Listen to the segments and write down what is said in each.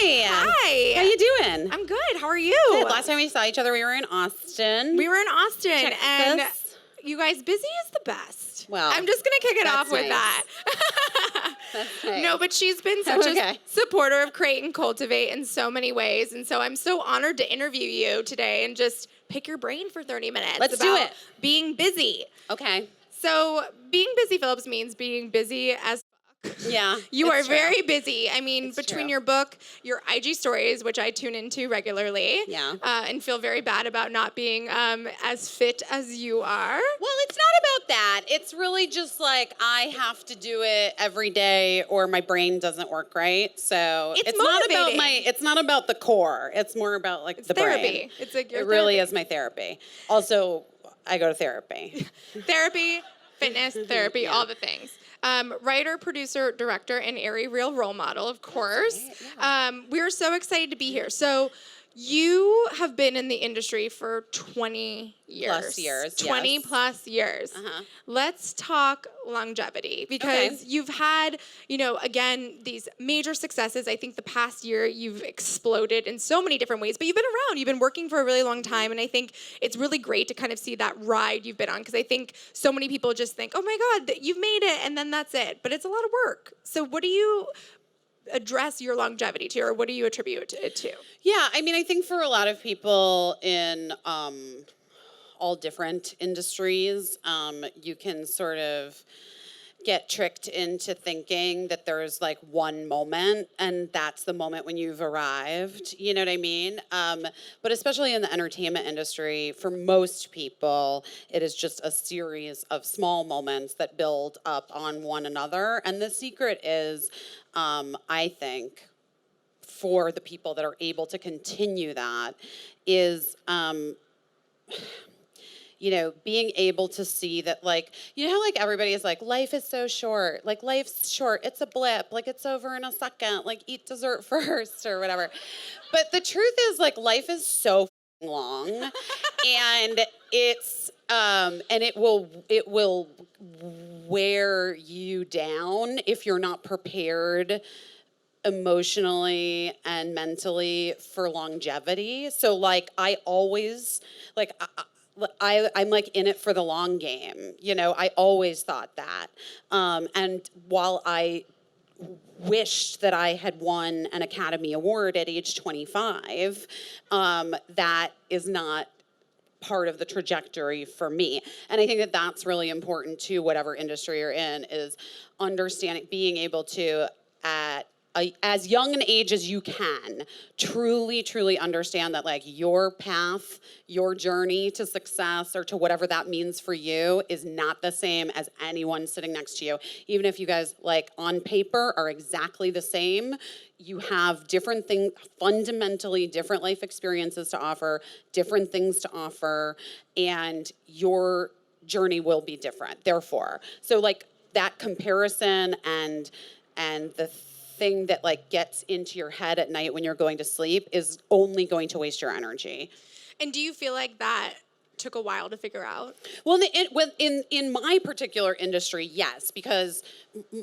Hi. Hi. How you doing? I'm good. How are you? Good. Last time we saw each other, we were in Austin. We were in Austin, Texas. and you guys, busy is the best. Well, I'm just going to kick it off with nice. that. That's nice. No, but she's been such Okay. a supporter of Create and Cultivate in so many ways, and so I'm so honored to interview you today and just pick your brain for 30 minutes. Let's do about it. Being busy. Okay. So being busy, Phillips, means being busy as Yeah. you are it's true. very busy. I mean, It's between true. your book, your IG stories, which I tune into regularly, Yeah. and feel very bad about not being as fit as you are. Well, it's not about that. It's really just like I have to do it every day or my brain doesn't work right. So It's not about motivating. it's not about the core. It's more about like the Therapy. brain. It's like your It really therapy. is my therapy. Also, I go to therapy. Therapy, fitness, therapy, Yeah. all the things. Writer, producer, director, and Aerie real role model, of course. right, We're so excited to be here. So you have been in the industry for 20 years. Plus years, 20 yes. plus years. Uh-huh. Let's talk longevity because you've had, again, these major successes. I think the past year you've exploded in so many different ways, but you've been around. You've been working for a really long time, and I think it's really great to kind of see that ride you've been on because I think so many people just think, oh my God, you've made it, and then that's it. But it's a lot of work. So what do you address your longevity to, or what do you attribute it to? Yeah, I mean, I think for a lot of people in all different industries, you can sort of get tricked into thinking that there's like one moment and that's the moment when you've arrived. You know what I mean? But especially in the entertainment industry, for most people, it is just a series of small moments that build up on one another. And the secret is, I think, for the people that are able to continue that is, being able to see that, like, how like everybody is like, life is so short, like life's short, it's a blip, like it's over in a second, like eat dessert first or whatever. But the truth is, like, life is so long, and it's and it will wear you down if you're not prepared emotionally and mentally for longevity. So like I always like I'm like in it for the long game. I always thought that. And while I wished that I had won an Academy Award at age 25, that is not part of the trajectory for me. And I think that that's really important to whatever industry you're in, is understanding, being able to, at as young an age as you can, truly understand that, like, your path, your journey to success or to whatever that means for you is not the same as anyone sitting next to you. Even if you guys, like, on paper are exactly the same, you have different things, fundamentally different life experiences to offer, different things to offer, and your journey will be different, therefore. So, like, that comparison and the thing that, like, gets into your head at night when you're going to sleep is only going to waste your energy. And do you feel like that took a while to figure out? Well, in my particular industry, yes, because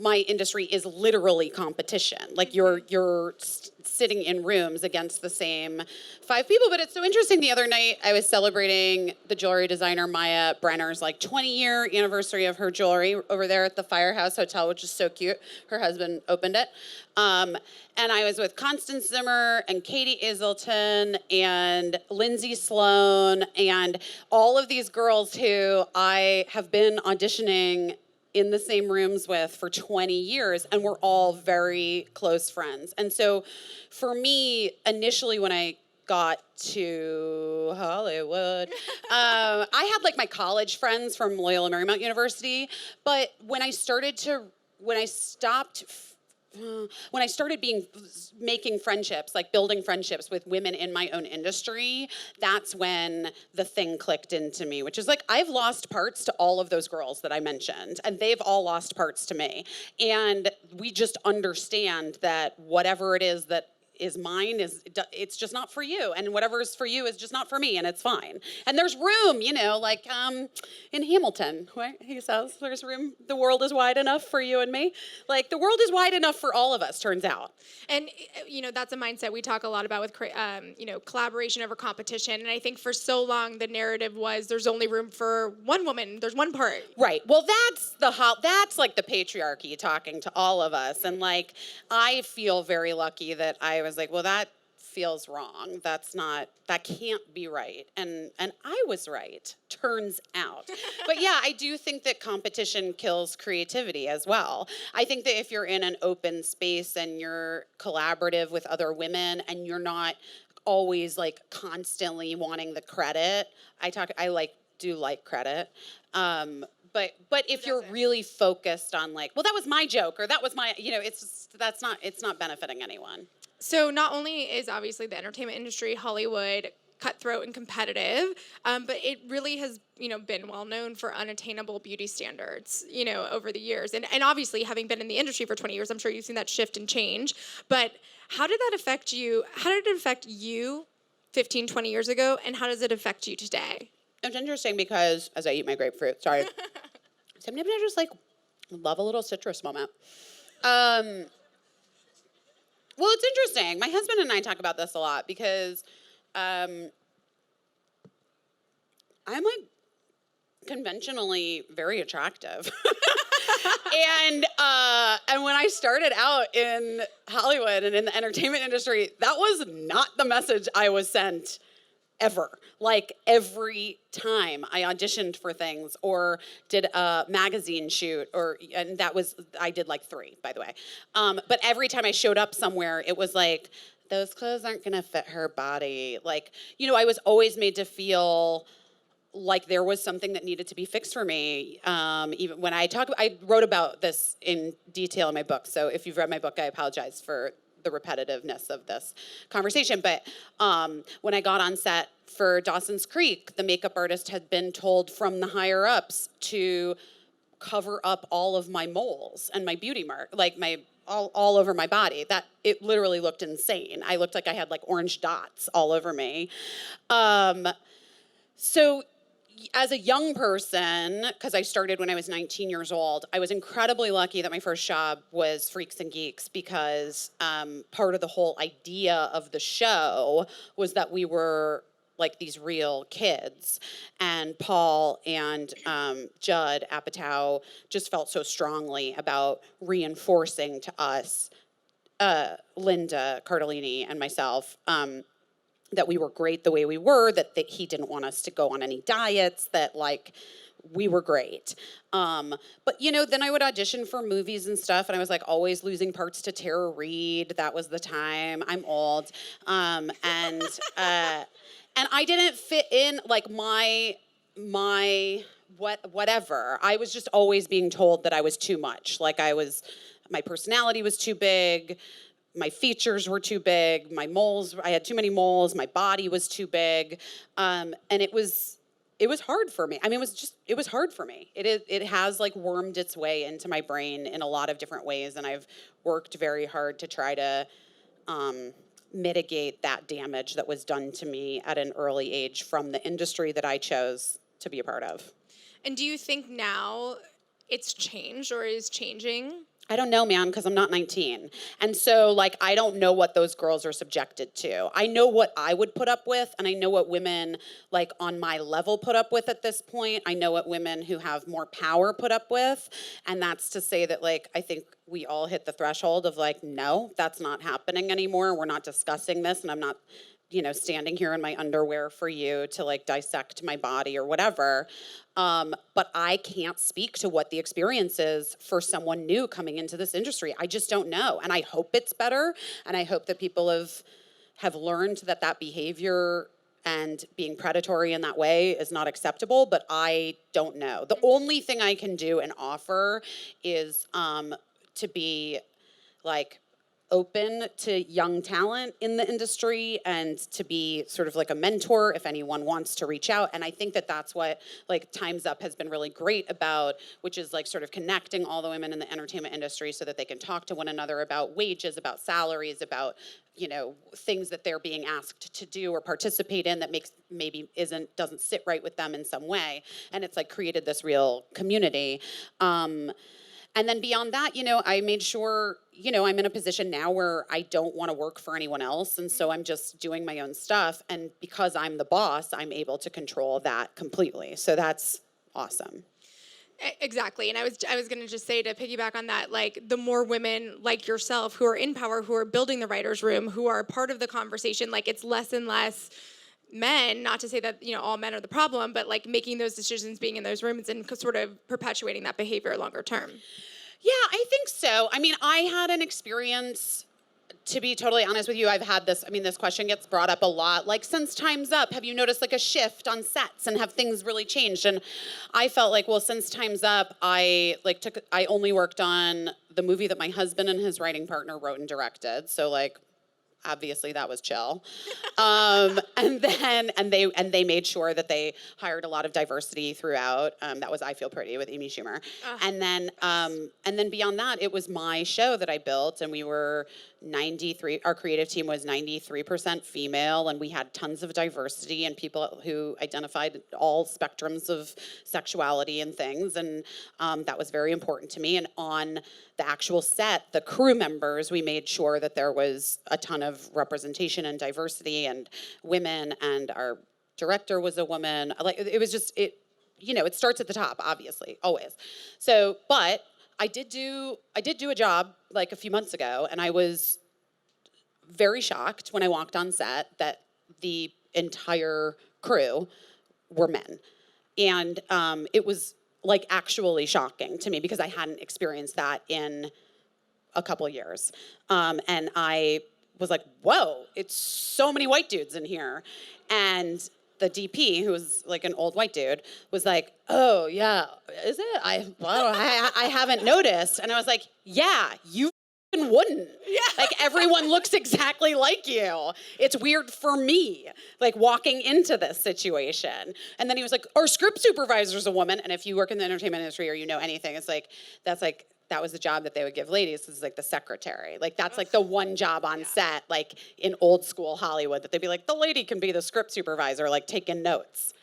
my industry is literally competition. Like, you're sitting in rooms against the same 5 people. But it's so interesting. The other night, I was celebrating the jewelry designer Maya Brenner's, like, 20-year anniversary of her jewelry over there at the Firehouse Hotel, which is so cute. Her husband opened it. And I was with Constance Zimmer and Katie Iselton and Lindsay Sloan and all of these girls who I have been auditioning in the same rooms with for 20 years, and we're all very close friends. And so for me, initially when I got to Hollywood, I had, like, my college friends from Loyola Marymount University, but when I started making friendships, like building friendships with women in my own industry, that's when the thing clicked into me, which is, like, I've lost parts to all of those girls that I mentioned, and they've all lost parts to me. And we just understand that whatever it is that is mine it's just not for you, and whatever is for you is just not for me, and it's fine. And there's room, like in Hamilton, right? He says there's room. The world is wide enough for you and me. Like the world is wide enough for all of us. Turns out. And that's a mindset we talk a lot about with collaboration over competition. And I think for so long the narrative was there's only room for one woman. There's one part. Right. Well, that's like the patriarchy talking to all of us. And like, I feel very lucky that I was like, well, that feels wrong. That can't be right. And I was right, turns out. But yeah, I do think that competition kills creativity as well. I think that if you're in an open space and you're collaborative with other women and you're not always like constantly wanting the credit, I do like credit. But if you're really focused on like, well, that was my joke, or that was my, it's not benefiting anyone. So not only is obviously the entertainment industry, Hollywood, cutthroat and competitive, but it really has, been well known for unattainable beauty standards, over the years. And obviously having been in the industry for 20 years, I'm sure you've seen that shift and change. But how did that affect you? How did it affect you 15, 20 years ago? And how does it affect you today? It's interesting because as I eat my grapefruit, sorry, sometimes I just like love a little citrus moment. Well, it's interesting. My husband and I talk about this a lot because I'm like conventionally very attractive. And when I started out in Hollywood and in the entertainment industry, that was not the message I was sent ever. Like every time I auditioned for things or did a magazine shoot, and I did like 3, by the way. But every time I showed up somewhere, it was like, those clothes aren't gonna fit her body. Like, I was always made to feel like there was something that needed to be fixed for me. Even when I wrote about this in detail in my book. So if you've read my book, I apologize for the repetitiveness of this conversation. But when I got on set for Dawson's Creek, the makeup artist had been told from the higher ups to cover up all of my moles and my beauty mark, like all over my body. That it literally looked insane. I looked like I had like orange dots all over me. So as a young person, because I started when I was 19 years old, I was incredibly lucky that my first job was Freaks and Geeks because part of the whole idea of the show was that we were like these real kids. And Paul and Judd Apatow just felt so strongly about reinforcing to us, Linda Cardellini and myself, that we were great the way we were, that he didn't want us to go on any diets, that like we were great. But then I would audition for movies and stuff, and I was like always losing parts to Tara Reid. That was the time. I'm old. And I didn't fit in like my whatever. I was just always being told that I was too much. Like my personality was too big. My features were too big. I had too many moles. My body was too big. And it was hard for me. I mean, it was hard for me. It has like wormed its way into my brain in a lot of different ways. And I've worked very hard to try to mitigate that damage that was done to me at an early age from the industry that I chose to be a part of. And do you think now it's changed or is changing? I don't know, man, because I'm not 19. And so, like, I don't know what those girls are subjected to. I know what I would put up with, and I know what women, like, on my level put up with at this point. I know what women who have more power put up with. And that's to say that, like, I think we all hit the threshold of, like, no, that's not happening anymore. We're not discussing this, and I'm not, standing here in my underwear for you to, like, dissect my body or whatever. But I can't speak to what the experience is for someone new coming into this industry. I just don't know. And I hope it's better. And I hope that people have learned that behavior and being predatory in that way is not acceptable, but I don't know. The only thing I can do and offer is to be like open to young talent in the industry and to be sort of like a mentor if anyone wants to reach out. And I think that that's what like Time's Up has been really great about, which is like sort of connecting all the women in the entertainment industry so that they can talk to one another about wages, about salaries, about, you know, things that they're being asked to do or participate in that makes maybe doesn't sit right with them in some way. And it's like created this real community. And then beyond that, you know, I made sure, you know, I'm in a position now where I don't want to work for anyone else. And so I'm just doing my own stuff. And because I'm the boss, I'm able to control that completely. So that's awesome. Exactly. And I was going to just say, to piggyback on that, like, the more women like yourself who are in power, who are building the writer's room, who are part of the conversation, like, it's less and less men, not to say that, you know, all men are the problem, but like making those decisions, being in those rooms and sort of perpetuating that behavior longer term. Yeah, I think so. I mean, I had an experience, to be totally honest with you, I've had this, I mean, this question gets brought up a lot. Like, since Time's Up, have you noticed like a shift on sets and have things really changed? And I felt like, well, since Time's Up, I only worked on the movie that my husband and his writing partner wrote and directed. So like, obviously that was chill. And they made sure that they hired a lot of diversity throughout. That was I Feel Pretty with Amy Schumer. And then beyond that, it was my show that I built, and we were 93, our creative team was 93% female, and we had tons of diversity and people who identified all spectrums of sexuality and things. And that was very important to me. And on the actual set, the crew members, we made sure that there was a ton of representation and diversity and women, and our director was a woman. Like, it was just, you know, it starts at the top, obviously, always. So, but I did do a job like a few months ago, and I was very shocked when I walked on set that the entire crew were men. And it was like actually shocking to me because I hadn't experienced that in a couple of years. And I was like, whoa, it's so many white dudes in here. And the DP, who was like an old white dude, was like, oh yeah, is it? I haven't noticed. And I was like, yeah, you wouldn't. Yeah. Like, everyone looks exactly like you. It's weird for me, like, walking into this situation. And then he was like, our script supervisor's a woman. And if you work in the entertainment industry or you know anything, it's like, that was the job that they would give ladies, is like the secretary. Like, that's like the one job on set, like in old school Hollywood, that they'd be like, the lady can be the script supervisor, like taking notes.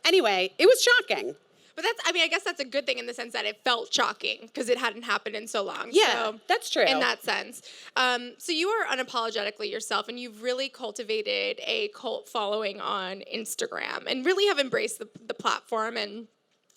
Anyway, it was shocking. But I guess that's a good thing in the sense that it felt shocking because it hadn't happened in so long. Yeah, so, that's true. In that sense. So you are unapologetically yourself, and you've really cultivated a cult following on Instagram and really have embraced the platform, and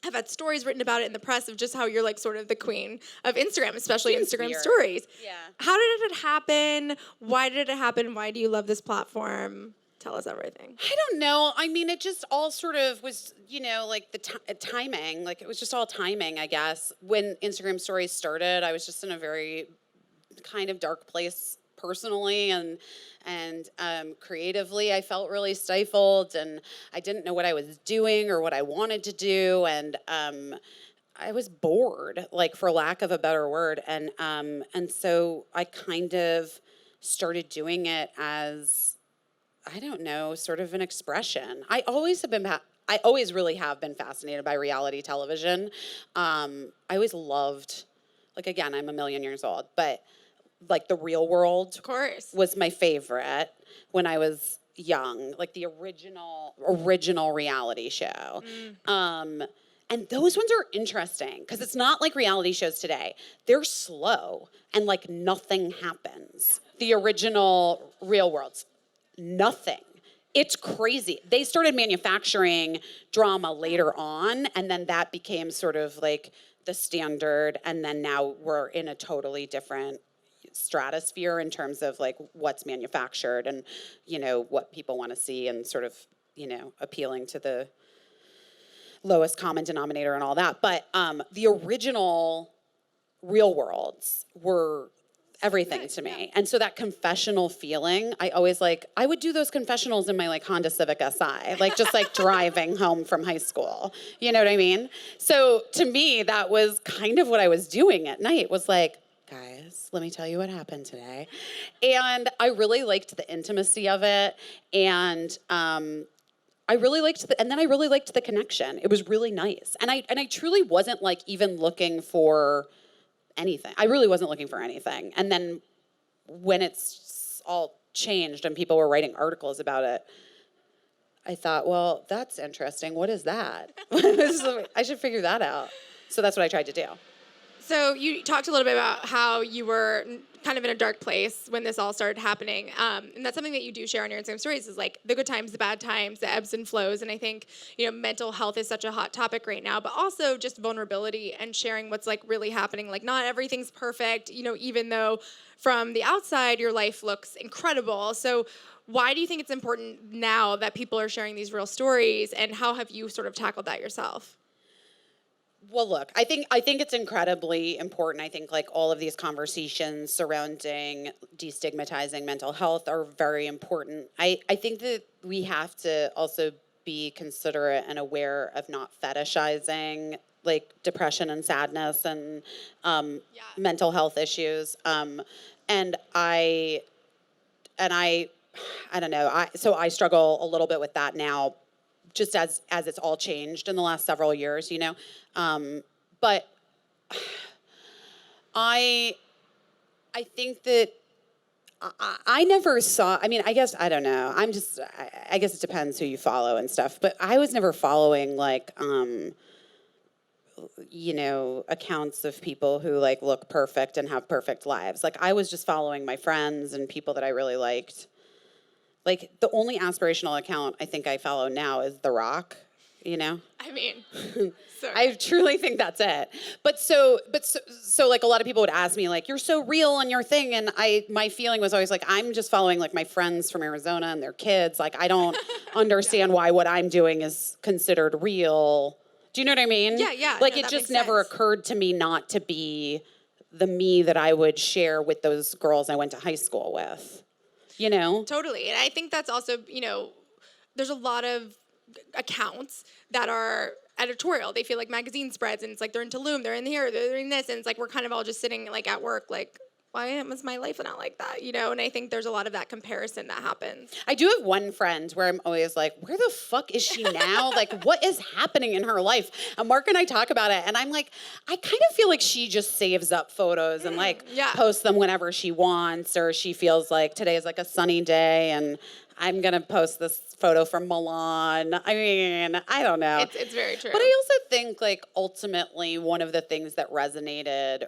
have had stories written about it in the press of just how you're like sort of the queen of Instagram, especially Instagram stories. Yeah. How did it happen? Why did it happen? Why do you love this platform? Tell us everything. I don't know. I mean, it just all sort of was, you know, like the timing. Like, it was just all timing, I guess. When Instagram stories started, I was just in a very kind of dark place personally, and creatively. I felt really stifled, and I didn't know what I was doing or what I wanted to do, and I was bored, like, for lack of a better word, and so I kind of started doing it as, I don't know, sort of an expression. I always really have been fascinated by reality television. I always loved, like, again, I'm a million years old, but like The Real World, of course, was my favorite when I was young, like the original reality show. And those ones are interesting because it's not like reality shows today. They're slow and like nothing happens. Yeah. The original Real Worlds, nothing. It's crazy. They started manufacturing drama later on, and then that became sort of like the standard, and then now we're in a totally different stratosphere in terms of like what's manufactured and, you know, what people want to see, and sort of, you know, appealing to the lowest common denominator and all that. But the original Real Worlds were everything to me. And so that confessional feeling, I would do those confessionals in my like Honda Civic SI, like just like driving home from high school. You know what I mean? So to me, that was kind of what I was doing at night, was like, guys, let me tell you what happened today. And I really liked the intimacy of it. And I really liked and then I really liked the connection. It was really nice. And I truly wasn't like even looking for anything. I really wasn't looking for anything. And then when it's all changed and people were writing articles about it, I thought, well, that's interesting. What is that? I should figure that out. So that's what I tried to do. So you talked a little bit about how you were kind of in a dark place when this all started happening. And that's something that you do share on your Instagram stories is like the good times, the bad times, the ebbs and flows. And I think, mental health is such a hot topic right now, but also just vulnerability and sharing what's like really happening. Like not everything's perfect, even though from the outside, your life looks incredible. So why do you think it's important now that people are sharing these real stories, and how have you sort of tackled that yourself? Well, look, I think it's incredibly important. I think like all of these conversations surrounding destigmatizing mental health are very important. I think that we have to also be considerate and aware of not fetishizing like depression and sadness and mental health issues. And I don't know. So I struggle a little bit with that now, just as it's all changed in the last several years, But I think that I never saw. I mean, I guess I don't know. I guess it depends who you follow and stuff. But I was never following like accounts of people who like look perfect and have perfect lives. Like I was just following my friends and people that I really liked. Like the only aspirational account I think I follow now is The Rock, I mean, I truly think that's it. But so like a lot of people would ask me like, you're so real on your thing. And my feeling was always like, I'm just following like my friends from Arizona and their kids. Like, I don't understand why what I'm doing is considered real. Do you know what I mean? Yeah. Like it just never occurred to me not to be the me that I would share with those girls I went to high school with. Totally. And I think that's also, there's a lot of accounts that are editorial. They feel like magazine spreads, and it's like they're in Tulum, they're in here, they're in this, and it's like we're kind of all just sitting like at work like, why was my life not like that? And I think there's a lot of that comparison that happens. I do have one friend where I'm always like, where the fuck is she now? Like, what is happening in her life? And Mark and I talk about it, and I'm like, I kind of feel like she just saves up photos and like posts them whenever she wants, or she feels like today is like a sunny day and I'm going to post this photo from Milan. I mean, I don't know. It's very true. But I also think like ultimately one of the things that resonated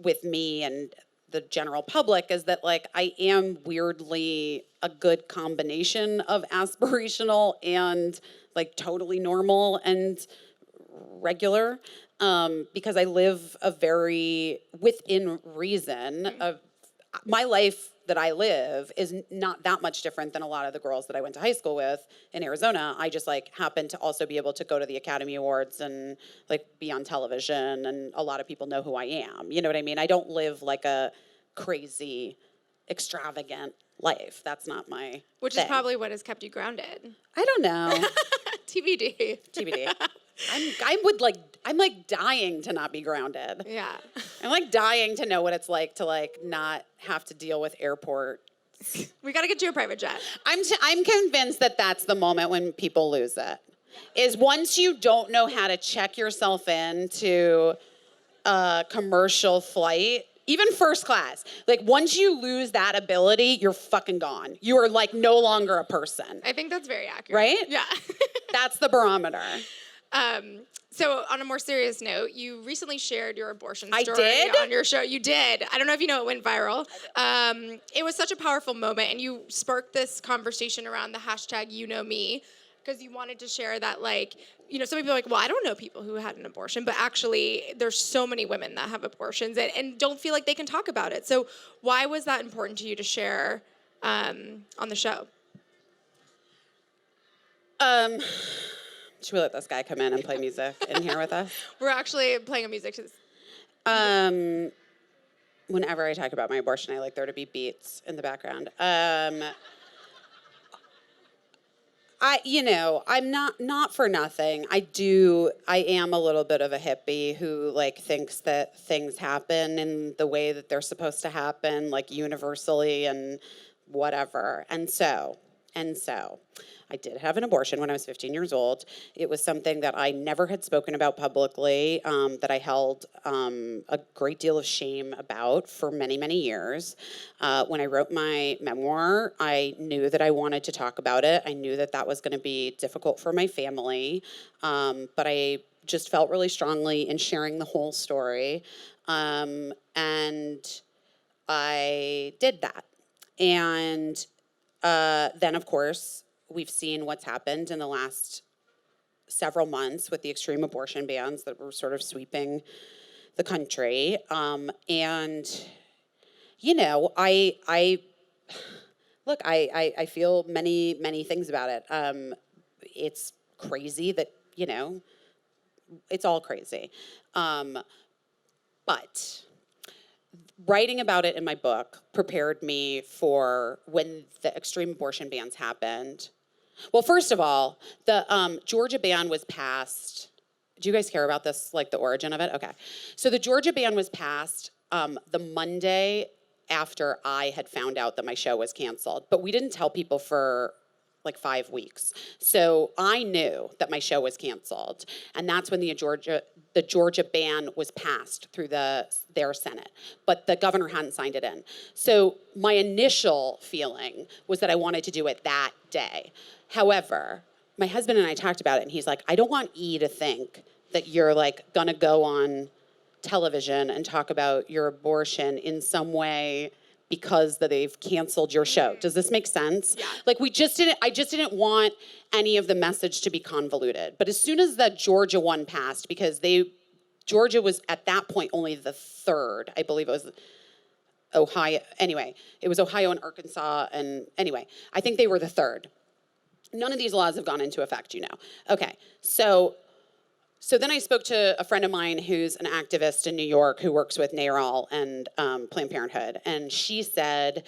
with me and the general public is that like I am weirdly a good combination of aspirational and like totally normal and regular, because I live a very within reason of my life that I live is not that much different than a lot of the girls that I went to high school with in Arizona. I just like happen to also be able to go to the Academy Awards and like be on television, and a lot of people know who I am. You know what I mean? I don't live like a crazy, extravagant life. That's not my Which thing. Is probably what has kept you grounded. I don't know. TBD. TBD. I'm like dying to not be grounded. Yeah. I'm like dying to know what it's like to like not have to deal with airport. We got to get you a private jet. I'm convinced that that's the moment when people lose it. Is once you don't know how to check yourself into a commercial flight, even first class, like once you lose that ability, you're fucking gone. You are like no longer a person. I think that's very accurate. Right? Yeah. That's the barometer. So on a more serious note, you recently shared your abortion story I did? on your show. You did. I don't know if you know it went viral. It was such a powerful moment, and you sparked this conversation around the hashtag #YouKnowMe, because you wanted to share that, like, some people are like, well, I don't know people who had an abortion, but actually there's so many women that have abortions and don't feel like they can talk about it. So why was that important to you to share on the show? Should we let this guy come in and play music in here with us? We're actually playing a music. Whenever I talk about my abortion, I like there to be beats in the background. I'm not for nothing. I am a little bit of a hippie who like thinks that things happen in the way that they're supposed to happen, like universally and whatever. And so I did have an abortion when I was 15 years old. It was something that I never had spoken about publicly, that I held a great deal of shame about for many, many years. When I wrote my memoir, I knew that I wanted to talk about it. I knew that that was going to be difficult for my family, but I just felt really strongly in sharing the whole story. And I did that. And then, of course, we've seen what's happened in the last several months with the extreme abortion bans that were sort of sweeping the country. And, I look, I feel many, many things about it. It's crazy that, it's all crazy. But writing about it in my book prepared me for when the extreme abortion bans happened. Well, first of all, the Georgia ban was passed. Do you guys care about this, like the origin of it? Okay. So the Georgia ban was passed the Monday after I had found out that my show was canceled. But we didn't tell people for like 5 weeks. So I knew that my show was canceled. And that's when the Georgia ban was passed through their Senate. But the governor hadn't signed it in. So my initial feeling was that I wanted to do it that day. However, my husband and I talked about it, and he's like, I don't want E to think that you're like gonna go on television and talk about your abortion in some way because that they've canceled your show. Does this make sense? Yeah. Like I just didn't want any of the message to be convoluted. But as soon as that Georgia one passed, because Georgia was at that point only the third, I believe it was Ohio. Anyway, it was Ohio and Arkansas, and anyway, I think they were the third. None of these laws have gone into effect, Okay, so then I spoke to a friend of mine who's an activist in New York who works with NARAL and Planned Parenthood. And she said,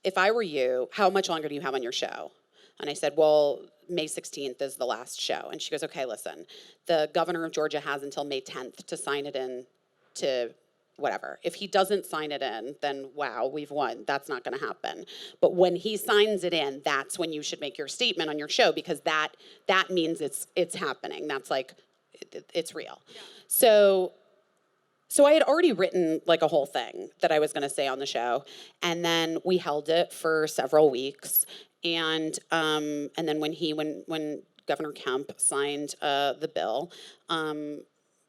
if I were you, how much longer do you have on your show? And I said, well, May 16th is the last show. And she goes, okay, listen, the governor of Georgia has until May 10th to sign it in to whatever. If he doesn't sign it in, then wow, we've won. That's not going to happen. But when he signs it in, that's when you should make your statement on your show, because that means it's happening. That's like, it's real. Yeah. So I had already written like a whole thing that I was going to say on the show, and then we held it for several weeks, and then when Governor Kemp signed the bill,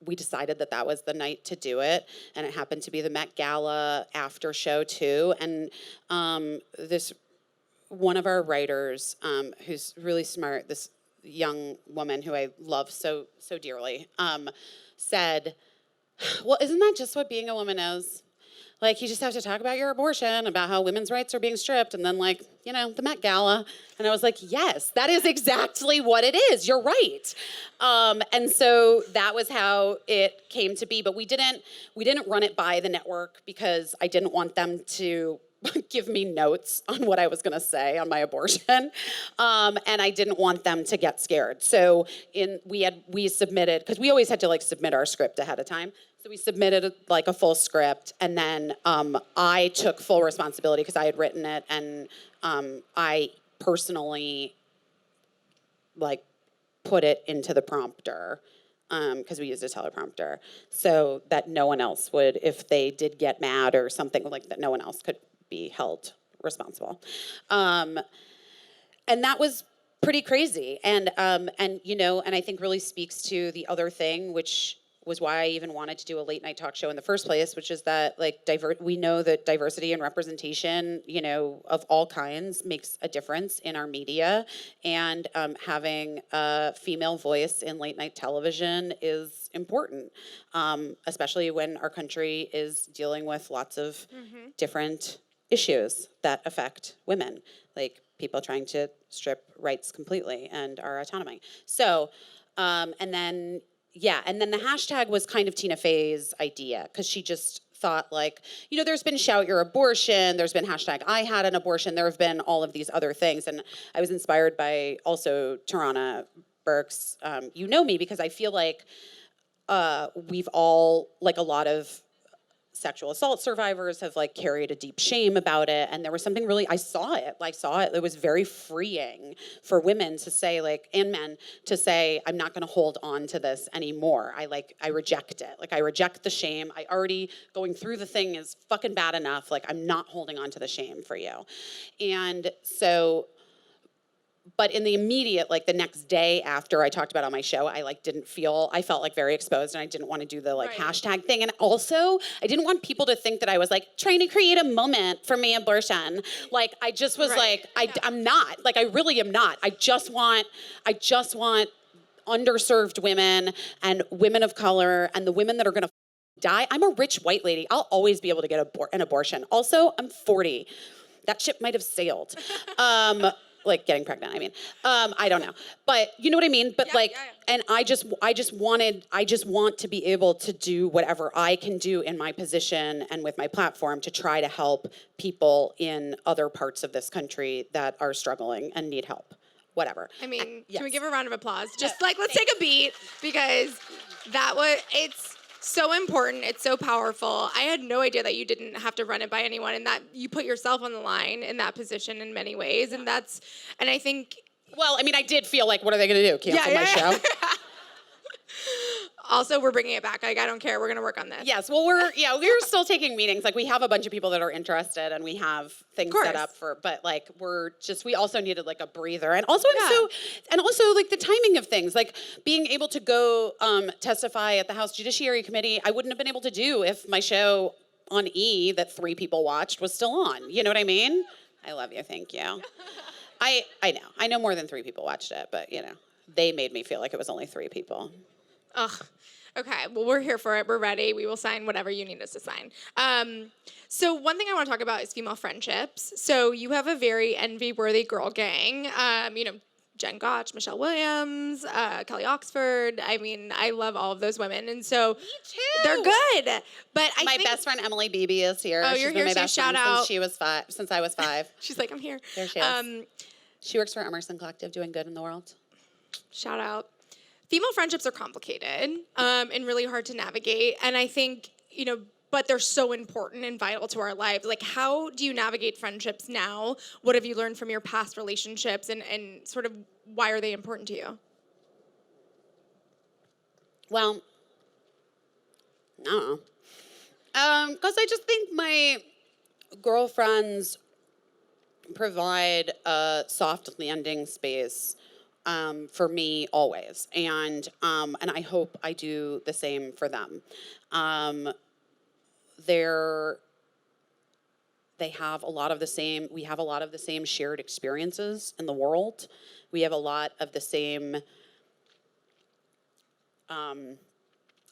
we decided that was the night to do it, and it happened to be the Met Gala after show too, and this one of our writers, who's really smart, this young woman who I love so dearly, said, well, isn't that just what being a woman is? Like, you just have to talk about your abortion, about how women's rights are being stripped, and then, like, the Met Gala. And I was like, yes, that is exactly what it is. You're right. And so that was how it came to be. But we didn't run it by the network because I didn't want them to give me notes on what I was going to say on my abortion, and I didn't want them to get scared. So we submitted, because we always had to like submit our script ahead of time. So we submitted like a full script, and then I took full responsibility because I had written it, and I personally like put it into the prompter. Because we used a teleprompter, so that no one else would, if they did get mad or something like that, no one else could be held responsible. And that was pretty crazy. And I think really speaks to the other thing, which was why I even wanted to do a late night talk show in the first place, which is that like we know that diversity and representation, of all kinds makes a difference in our media, and having a female voice in late night television is important, especially when our country is dealing with lots of different issues that affect women, like people trying to strip rights completely and our autonomy. So, and then the hashtag was kind of Tina Fey's idea, because she just thought like, there's been Shout Your Abortion, there's been hashtag I Had an Abortion, there have been all of these other things. And I was inspired by also Tarana Burke's, You Know Me, because I feel like we've all, like a lot of sexual assault survivors have like carried a deep shame about it. And there was something really, I saw it. It was very freeing for women to say like, and men to say, I'm not going to hold on to this anymore. I reject it. Like I reject the shame. I already going through the thing is fucking bad enough. Like I'm not holding on to the shame for you. And so, but in the immediate, like the next day after I talked about it on my show, I felt like very exposed, and I didn't want to do the like hashtag thing. And also I didn't want people to think that I was like trying to create a moment for my abortion. Like I just was like, I'm not, like I really am not. I just want underserved women and women of color and the women that are gonna die. I'm a rich white lady. I'll always be able to get an abortion. Also, I'm 40. That ship might have sailed. Like getting pregnant, I mean. I don't know. But you know what I mean? But and I just want to be able to do whatever I can do in my position and with my platform to try to help people in other parts of this country that are struggling and need help. Whatever. I mean, can we give a round of applause? Just like, let's take a beat, because it's so important. It's so powerful. I had no idea that you didn't have to run it by anyone, and that you put yourself on the line in that position in many ways. And I think. Well, I mean, I did feel like, what are they going to do? Cancel my show? Also, we're bringing it back. Like, I don't care. We're going to work on this. Yes. Well, we're still taking meetings. Like, we have a bunch of people that are interested, and we have things set up but like, we also needed like a breather. And also, like the timing of things, like being able to go testify at the House Judiciary Committee, I wouldn't have been able to do if my show on E that 3 people watched was still on. You know what I mean? I love you. Thank you. I know. I know more than 3 people watched it, but they made me feel like it was only 3 people. Ugh. Okay, well, we're here for it. We're ready. We will sign whatever you need us to sign. So one thing I want to talk about is female friendships. So you have a very envy-worthy girl gang. Jen Gotch, Michelle Williams, Kelly Oxford. I mean, I love all of those women. And so me too. They're good. But my best friend Emily Beebe is here. Oh, you're here. My best shout friend out. Since I was 5. She's like, I'm here. There she is. She works for Emerson Collective, doing good in the world. Shout out. Female friendships are complicated and really hard to navigate. And I think, but they're so important and vital to our lives. Like, how do you navigate friendships now? What have you learned from your past relationships, and sort of why are they important to you? Well, I don't know. Because I just think my girlfriends provide a soft landing space for me always, and I hope I do the same for them. They have a lot of the same. We have a lot of the same shared experiences in the world. We have a lot of the same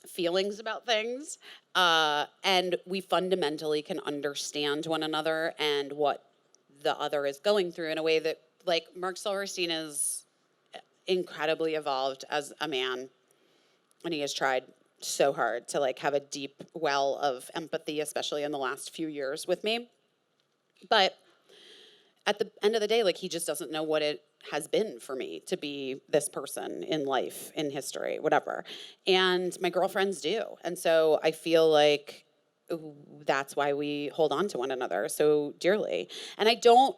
feelings about things, and we fundamentally can understand one another and what the other is going through in a way that, like, Mark Silverstein is incredibly evolved as a man, and he has tried so hard to like have a deep well of empathy, especially in the last few years with me. But at the end of the day, like, he just doesn't know what it has been for me to be this person in life, in history, whatever. And my girlfriends do. And so I feel like that's why we hold on to one another so dearly. And I don't,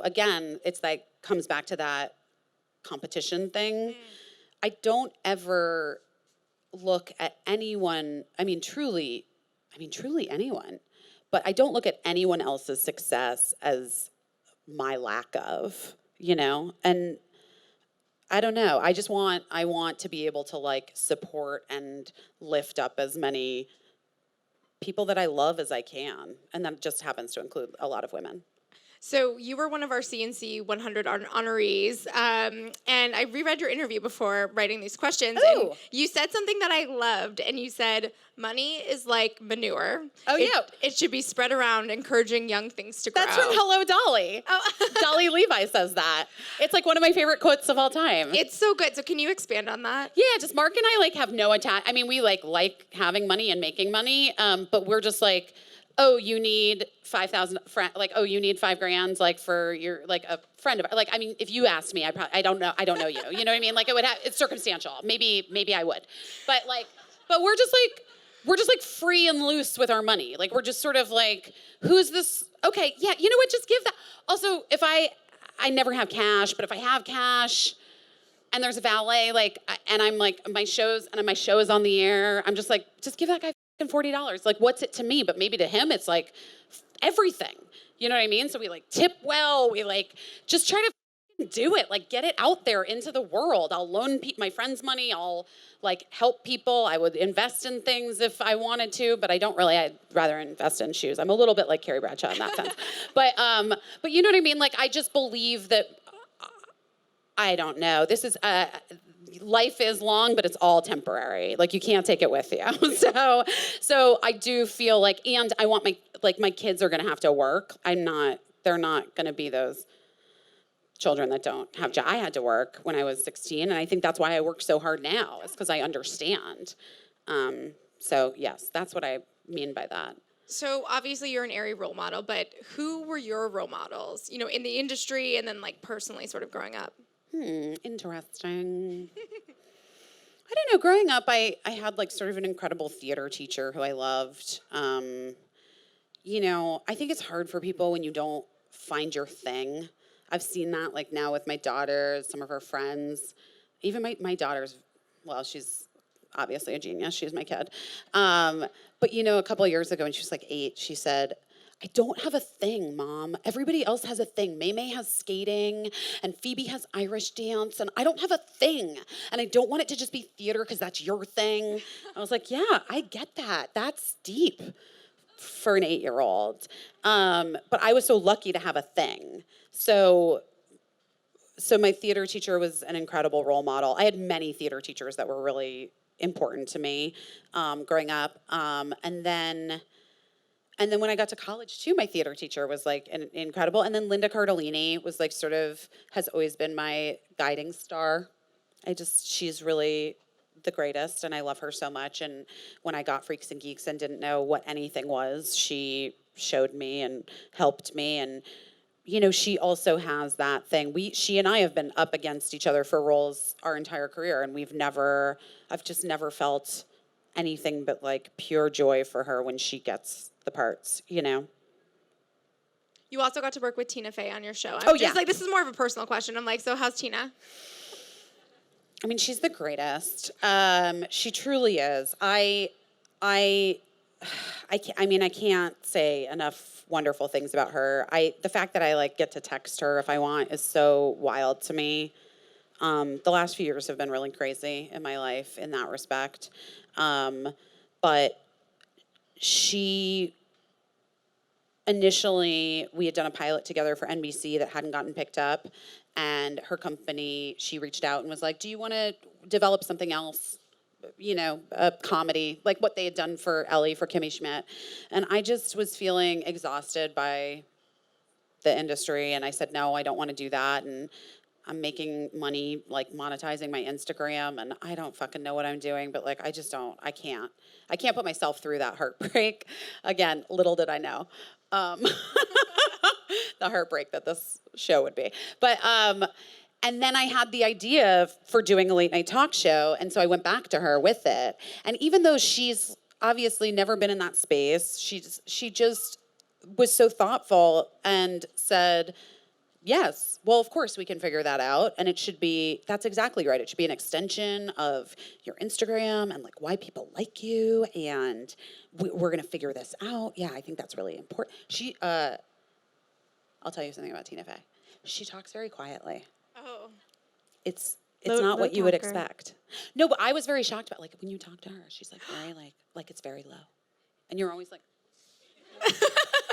again, it's like comes back to that competition thing. I don't ever look at anyone, truly anyone, but I don't look at anyone else's success as my lack of, and I don't know. I want to be able to like support and lift up as many people that I love as I can. And that just happens to include a lot of women. So you were one of our CNC 100 honorees, and I reread your interview before writing these questions, and you said something that I loved, and you said, money is like manure. Oh, yeah. It should be spread around, encouraging young things to grow. That's from Hello, Dolly. Oh. Dolly Levi says that. It's like one of my favorite quotes of all time. It's so good. So can you expand on that? Yeah, just Mark and I like have no I mean, we like having money and making money, but we're just like, oh, you need 5,000, like, oh, you need $5,000, like, for your, like, a friend of, like, I mean, if you asked me, I don't know you, you know what I mean? Like, it's circumstantial. Maybe I would, but we're just like free and loose with our money. Like, we're just sort of like, who's this? Okay, yeah, you know what, just give that. Also, if I never have cash, but if I have cash, and there's a valet, like, and I'm like, my show is on the air, I'm just like, just give that guy $40. Like, what's it to me? But maybe to him, it's like everything. You know what I mean? So we like tip well. We like just try to do it. Like, get it out there into the world. I'll loan my friends money. I'll like help people. I would invest in things if I wanted to, but I don't really. I'd rather invest in shoes. I'm a little bit like Carrie Bradshaw in that sense. But you know what I mean? Like, I just believe that. I don't know. This is life is long, but it's all temporary. Like, you can't take it with you. So I do feel like, and I want my kids are gonna have to work. They're not gonna be those children that don't have jobs. I had to work when I was 16, and I think that's why I work so hard now, is because I understand. So yes, that's what I mean by that. So obviously you're an Aerie role model, but who were your role models, you know, in the industry and then like personally sort of growing up? Interesting. I don't know. Growing up, I had like sort of an incredible theater teacher who I loved. You know, I think it's hard for people when you don't find your thing. I've seen that like now with my daughters, some of her friends, even my daughter's, well, she's obviously a genius. She's my kid. But you know, a couple of years ago when she was like 8, she said, I don't have a thing, Mom. Everybody else has a thing. Maymay has skating, and Phoebe has Irish dance, and I don't have a thing. And I don't want it to just be theater because that's your thing. I was like, yeah, I get that. That's deep for an 8-year-old. But I was so lucky to have a thing. So my theater teacher was an incredible role model. I had many theater teachers that were really important to me growing up. And then when I got to college too, my theater teacher was like incredible. And then Linda Cardellini was like has always been my guiding star. She's really the greatest, and I love her so much. And when I got Freaks and Geeks and didn't know what anything was, she showed me and helped me. And you know, she also has that thing. She and I have been up against each other for roles our entire career, and I've just never felt anything but like pure joy for her when she gets the parts, you know. You also got to work with Tina Fey on your show. Like, this is more of a personal question. I'm like, so how's Tina? I mean, she's the greatest. She truly is. I can't say enough wonderful things about her. The fact that I like get to text her if I want is so wild to me. The last few years have been really crazy in my life in that respect. But initially, we had done a pilot together for NBC that hadn't gotten picked up, and her company, she reached out and was like, do you want to develop something else, you know, a comedy, like what they had done for Ellie, for Kimmy Schmidt. And I just was feeling exhausted by the industry, and I said, no, I don't want to do that, and I'm making money, like, monetizing my Instagram, and I don't fucking know what I'm doing, but, like, I can't put myself through that heartbreak. Again, little did I know. The heartbreak that this show would be. But, and then I had the idea for doing a late night talk show, and so I went back to her with it. And even though she's obviously never been in that space, she just was so thoughtful and said, yes, well, of course we can figure that out. And that's exactly right. It should be an extension of your Instagram and like why people like you. And we're going to figure this out. Yeah, I think that's really important. I'll tell you something about Tina Fey. She talks very quietly. Oh. It's not what you would expect. No, but I was very shocked about, like, when you talk to her, she's like very like it's very low. And you're always like, what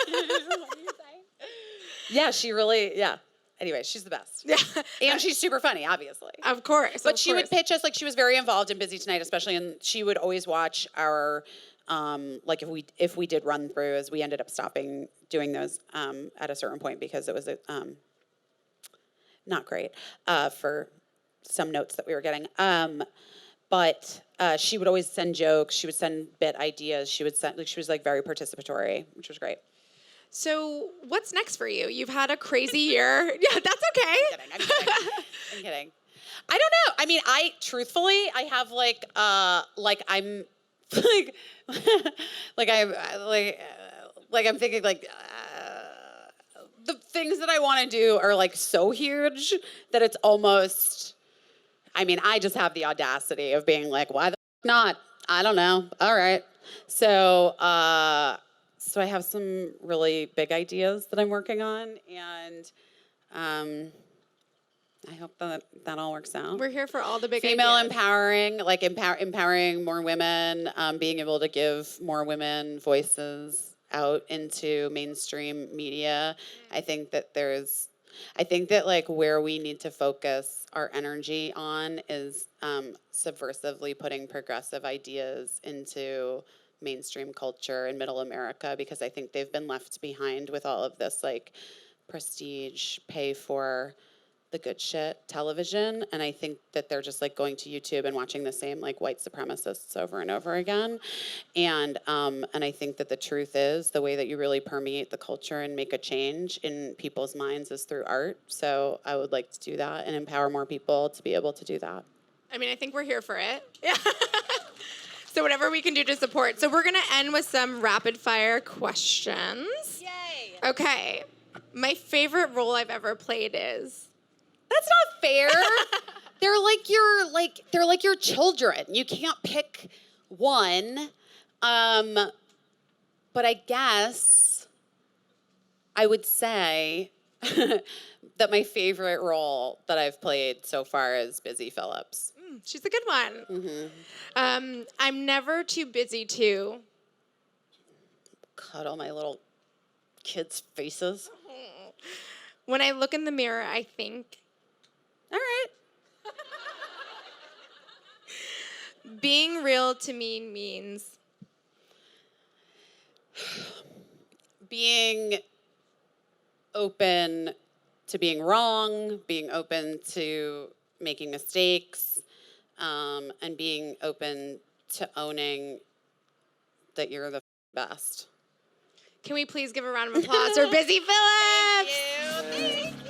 do you say? Yeah, she really, yeah. Anyway, she's the best. Yeah. And she's super funny, obviously. Of course. But she would pitch us, like she was very involved in Busy Tonight, especially, and she would always watch our, like if we did run throughs, we ended up stopping doing those at a certain point because it was not great for some notes that we were getting. But she would always send jokes. She would send bit ideas. She would send, like, she was like very participatory, which was great. So what's next for you? You've had a crazy year. Yeah, that's okay. I'm kidding. I don't know. I mean, truthfully, I have like I'm like, I'm thinking like, the things that I want to do are like so huge that it's almost, I mean, I just have the audacity of being like, why the not? I don't know. All right. So, so I have some really big ideas that I'm working on, and I hope that all works out. We're here for all the big Female ideas. empowering, like empowering more women, being able to give more women voices out into mainstream media. I think that like where we need to focus our energy on is subversively putting progressive ideas into mainstream culture in middle America, because I think they've been left behind with all of this like prestige, pay for the good shit television, and I think that they're just like going to YouTube and watching the same like white supremacists over and over again. And I think that the truth is the way that you really permeate the culture and make a change in people's minds is through art. So I would like to do that and empower more people to be able to do that. I mean, I think we're here for it. Yeah. So whatever we can do to support. So we're gonna end with some rapid fire questions. Yay! Okay. My favorite role I've ever played is. That's not fair. They're like your children. You can't pick one. But I guess I would say that my favorite role that I've played so far is Busy Phillips. She's a good one. Mm-hmm. I'm never too busy to cuddle my little kids' faces. When I look in the mirror, I think. All right. Being real to me means being open to being wrong, being open to making mistakes, and being open to owning that you're the best. Can we please give a round of applause for Busy Phillips? Thank you.